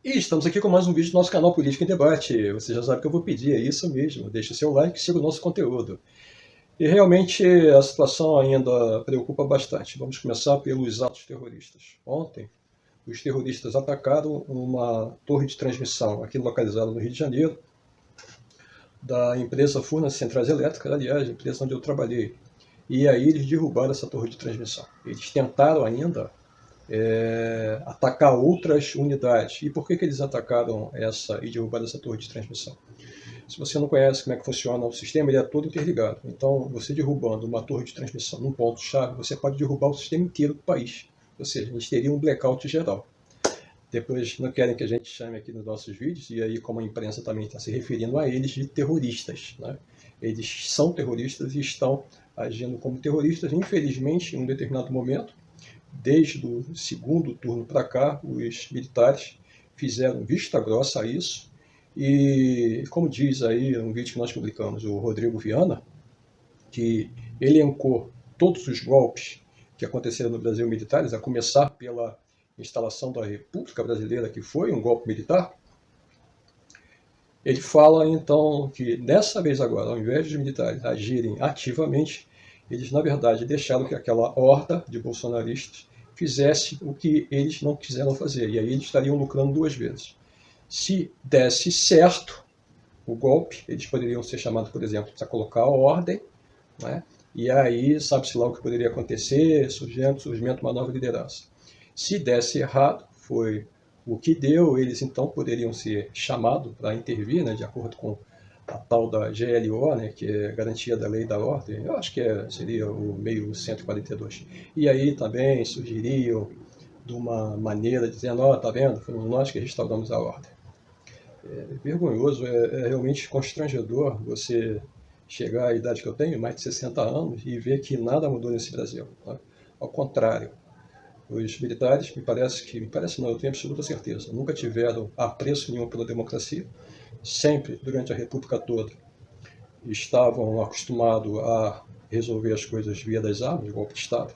E estamos aqui com mais um vídeo do nosso canal Política em Debate. Você já sabe que eu vou pedir, é isso mesmo. Deixe seu like e siga o nosso conteúdo. E realmente a situação ainda preocupa bastante. Vamos começar pelos atos terroristas. Ontem, os terroristas atacaram uma torre de transmissão aqui localizada no Rio de Janeiro, da empresa Furnas Centrais Elétricas, aliás, a empresa onde eu trabalhei. E aí eles derrubaram essa torre de transmissão. Eles tentaram ainda atacar outras unidades. E por que eles atacaram essa e derrubaram essa torre de transmissão? Se você não conhece como é que funciona o sistema, ele é todo interligado. Então, você derrubando uma torre de transmissão num ponto-chave, você pode derrubar o sistema inteiro do país. Ou seja, a gente teria um blackout geral. Depois não querem que a gente chame aqui nos nossos vídeos, e aí como a imprensa também está se referindo a eles de terroristas. Né? Eles são terroristas e estão agindo como terroristas. Infelizmente, em um determinado momento, desde o segundo turno para cá, os militares fizeram vista grossa a isso. E, como diz aí um vídeo que nós publicamos, o Rodrigo Viana, que elencou todos os golpes que aconteceram no Brasil militares, a começar pela instalação da República Brasileira, que foi um golpe militar. Ele fala, então, que dessa vez agora, ao invés dos militares agirem ativamente, eles, na verdade, deixaram que aquela horda de bolsonaristas fizesse o que eles não quiseram fazer. E aí eles estariam lucrando duas vezes. Se desse certo o golpe, eles poderiam ser chamados, por exemplo, para colocar a ordem, né? E aí sabe-se lá o que poderia acontecer, surgimento de uma nova liderança. Se desse errado, foi o que deu, eles então poderiam ser chamados para intervir, né, de acordo com a tal da GLO, né, que é Garantia da Lei e da Ordem, eu acho que seria o meio 142. E aí também surgiriam de uma maneira dizendo, ó, tá vendo, fomos nós que restauramos a ordem. É vergonhoso, é realmente constrangedor você chegar à idade que eu tenho, mais de 60 anos, e ver que nada mudou nesse Brasil. Né? Ao contrário, os militares, me parece não, eu tenho absoluta certeza, nunca tiveram apreço nenhum pela democracia, sempre, durante a República toda, estavam acostumados a resolver as coisas via das armas, golpe de Estado,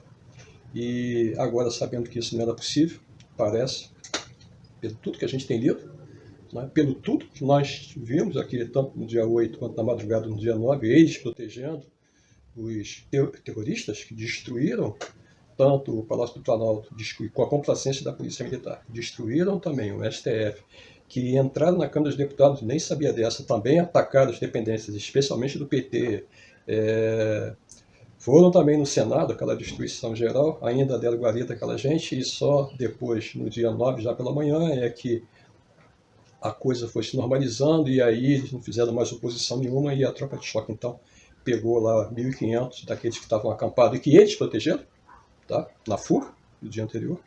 e agora, sabendo que isso não era possível, parece, pelo tudo que a gente tem lido, né, pelo tudo que nós vimos aqui, tanto no dia 8 quanto na madrugada no dia 9, eles protegendo os terroristas que destruíram tanto o Palácio do Planalto, com a complacência da Polícia Militar, destruíram também o STF, que entraram na Câmara dos Deputados, nem sabia dessa, também atacaram as dependências, especialmente do PT, foram também no Senado, aquela destruição geral, ainda deram guarita àquela gente, e só depois, no dia 9, já pela manhã, é que a coisa foi se normalizando, e aí eles não fizeram mais oposição nenhuma, e a tropa de choque, então, pegou lá 1.500 daqueles que estavam acampados e que eles protegeram, tá? Na FUR, do dia anterior,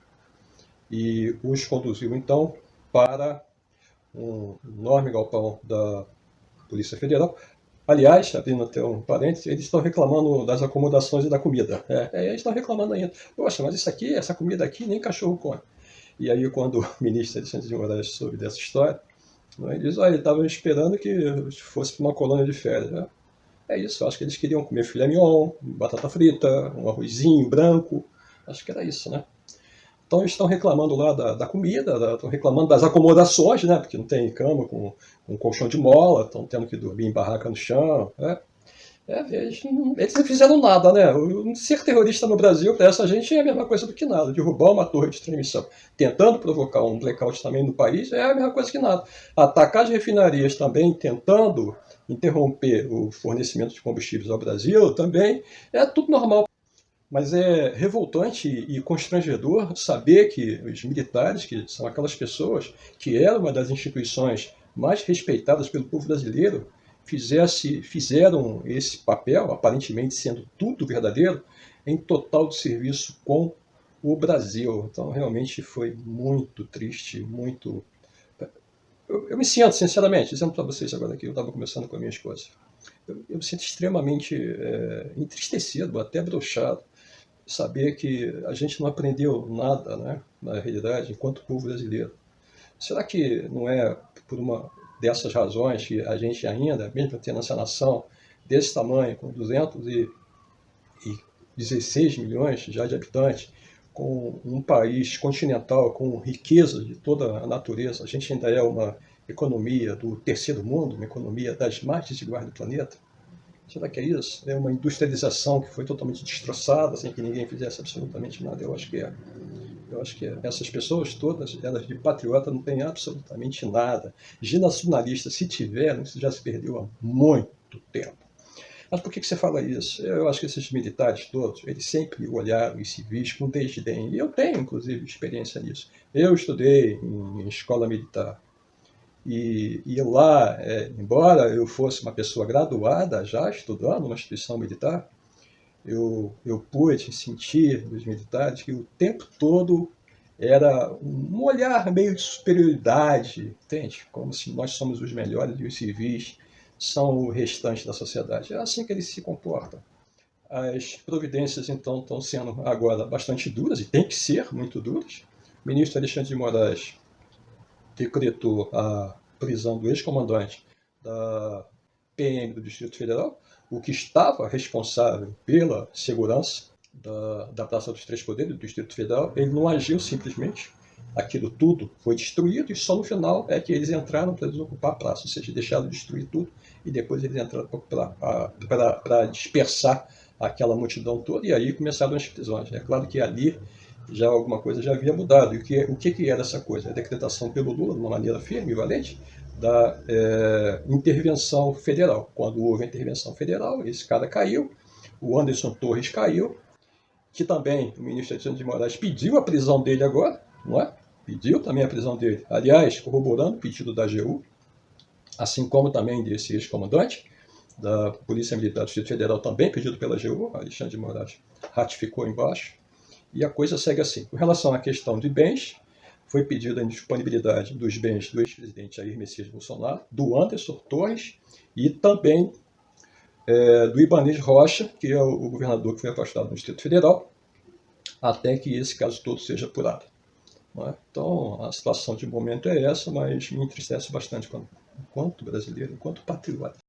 e os conduziu, então, para um enorme galpão da Polícia Federal. Aliás, abrindo até um parênteses, eles estão reclamando das acomodações e da comida. Eles estão reclamando ainda. Poxa, mas isso aqui, essa comida aqui, nem cachorro come. E aí, quando o ministro Alexandre de Moraes soube dessa história, ele diz, olha, estavam esperando que fosse para uma colônia de férias. Né? É isso, acho que eles queriam comer filé mignon, batata frita, um arrozinho branco, acho que era isso, né? Então eles estão reclamando lá da comida, estão reclamando das acomodações, né? Porque não tem cama com colchão de mola, estão tendo que dormir em barraca no chão. Né? Eles não fizeram nada, né? Ser terrorista no Brasil, para essa gente, é a mesma coisa do que nada. Derrubar uma torre de transmissão, tentando provocar um blackout também no país, é a mesma coisa que nada. Atacar as refinarias também, tentando interromper o fornecimento de combustíveis ao Brasil, também, é tudo normal. Mas é revoltante e constrangedor saber que os militares, que são aquelas pessoas que eram uma das instituições mais respeitadas pelo povo brasileiro, fizeram esse papel, aparentemente sendo tudo verdadeiro, em total desserviço com o Brasil. Então, realmente foi muito triste, muito... Eu me sinto, sinceramente, dizendo para vocês agora que eu estava conversando com a minha esposa, eu me sinto extremamente entristecido, até broxado, saber que a gente não aprendeu nada, né, na realidade, enquanto povo brasileiro. Será que não é por uma dessas razões que a gente ainda, mesmo tendo essa nação desse tamanho, com 216 milhões já de habitantes, com um país continental com riqueza de toda a natureza. A gente ainda é uma economia do terceiro mundo, uma economia das mais desiguais do planeta. Será que é isso? É uma industrialização que foi totalmente destroçada, sem que ninguém fizesse absolutamente nada? Eu acho que é. Eu acho que é. Essas pessoas todas, elas de patriota, não têm absolutamente nada. De nacionalista, se tiver, isso já se perdeu há muito tempo. Mas por que você fala isso? Eu acho que esses militares todos, eles sempre olharam os civis com desdém. E eu tenho, inclusive, experiência nisso. Eu estudei em escola militar. E lá, embora eu fosse uma pessoa graduada já, estudando numa instituição militar, eu pude sentir dos militares que o tempo todo era um olhar meio de superioridade, entende? Como se nós somos os melhores e os civis são o restante da sociedade. É assim que eles se comportam. As providências, então, estão sendo agora bastante duras, e tem que ser muito duras. O ministro Alexandre de Moraes decretou a prisão do ex-comandante da PM do Distrito Federal, o que estava responsável pela segurança da Praça dos Três Poderes, do Distrito Federal. Ele não agiu simplesmente, aquilo tudo foi destruído, e só no final é que eles entraram para desocupar a praça, ou seja, deixaram de destruir tudo, e depois eles entraram para dispersar aquela multidão toda, e aí começaram as prisões. É claro que ali já alguma coisa já havia mudado. E o que era essa coisa? A decretação pelo Lula, de uma maneira firme e valente, da intervenção federal. Quando houve a intervenção federal, esse cara caiu, o Anderson Torres caiu, que também o ministro Alexandre de Moraes pediu a prisão dele agora, não é? Pediu também a prisão dele, aliás, corroborando o pedido da AGU, assim como também desse ex-comandante da Polícia Militar do Distrito Federal, também pedido pela AGU, Alexandre de Moraes ratificou embaixo, e a coisa segue assim. Com relação à questão de bens, foi pedida a indisponibilidade dos bens do ex-presidente Jair Messias Bolsonaro, do Anderson Torres e também do Ibanez Rocha, que é o governador que foi afastado do Distrito Federal, até que esse caso todo seja apurado. Não é? Então, a situação de momento é essa, mas me entristece bastante enquanto brasileiro, enquanto patriota.